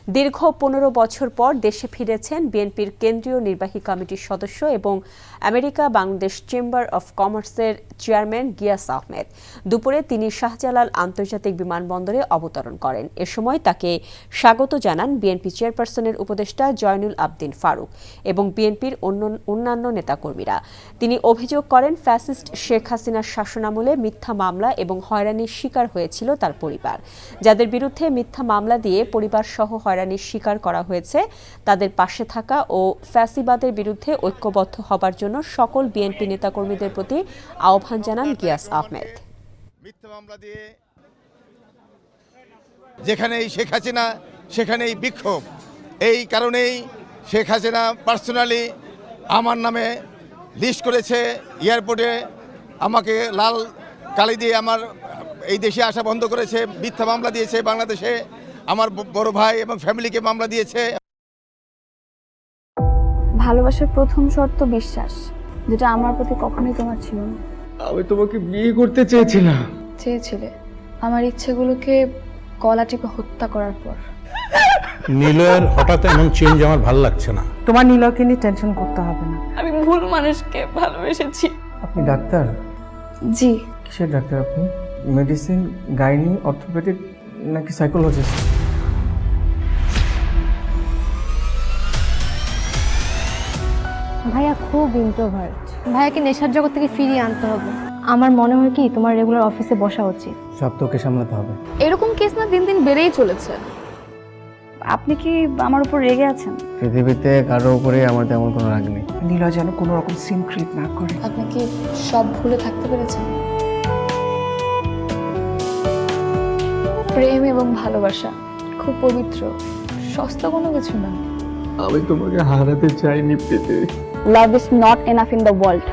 দীর্ঘ ১৫ বছর পর দেশে ফিরেছেন বিএনপির কেন্দ্রীয় নির্বাহী কমিটির সদস্য এবং আমেরিকা বাংলাদেশ চেম্বার অব কমার্সের চেয়ারম্যান গিয়াস আহমেদ। দুপুরে তিনি শাহজালাল আন্তর্জাতিক বিমানবন্দরে অবতরণ করেন। এ সময় তাকে স্বাগত জানান বিএনপি চেয়ারপারসনের উপদেষ্টা জয়নুল আবদিন ফারুক এবং বিএনপির অন্যান্য নেতাকর্মীরা। তিনি অভিযোগ করেন, ফ্যাসিস্ট শেখ হাসিনার শাসনামলে মিথ্যা মামলা এবং হয়রানির শিকার হয়েছিল তার পরিবার। যাদের বিরুদ্ধে মিথ্যা মামলা দিয়ে পরিবার সহ হয়রানির শিকার করা হয়েছে তাদের পাশে থাকা ও ফ্যাসিবাদের বিরুদ্ধে ঐক্যবদ্ধ হবার জন্য সকল বিএনপি নেতাকর্মীদের প্রতি আহ্বান জানান গিয়াস আহমেদ। মিথ্যা মামলা দিয়ে যেখানেই শেখ হাসিনা সেখানেই বিক্ষোভ। এই কারণেই শেখ হাসিনা পার্সোনালি আমার নামে লিস্ট করেছে, এয়ারপোর্টে আমাকে লাল কালি দিয়ে আমার এই দেশে আসা বন্ধ করেছে, মিথ্যা মামলা দিয়েছে, বাংলাদেশে আমার বড় ভাই এবং ফ্যামিলিকে মামলা দিয়েছে। ভালোবাসার প্রথম শর্ত বিশ্বাস, যেটা আমার প্রতি কখনোই তোমার ছিল না। আমি তোমাকে বিয়ে করতে চেয়েছিলাম। চেয়েছিলে আমার ইচ্ছেগুলোকে গলা টিপে হত্যা করার পর। নিলয়ের হঠাৎ এমন চেঞ্জ আমার ভালো লাগছে না। তোমার নিলয়কে নিয়ে টেনশন করতে হবে না। আমি ভুল মানুষকে ভালোবেসেছি। আপনি ডাক্তার? জি। কিসের ডাক্তার আপনি? মেডিসিন, গাইনি, অর্থোপেডিক নাকি সাইকোলজিস্ট? ভাইয়া খুব ইন্ট্রোভার্ট। ভাইয়াকে নেশার জগৎ থেকে ফিরিয়ে আনতে হবে। আমার মনে হয় কি তোমার রেগুলার অফিসে বসা উচিত। সব তোকে সামলাতে হবে। এরকম কেস না দিন দিন বেড়েই চলেছে। আপনি কি আমার উপর রেগে আছেন? পৃথিবীতে কারো উপরে আমার তেমন কোনো রাগ নেই। নিলয় যেন কোনো রকম সিন ক্রিয়েট না করে। আপনি কি সব ভুলে থাকতে পেরেছেন? প্রেম এবং ভালোবাসা খুব পবিত্র, সস্তা কোনো কিছু না। আমি তোমাকে হারাতে চাইনি Preeti. Love is not enough in the world.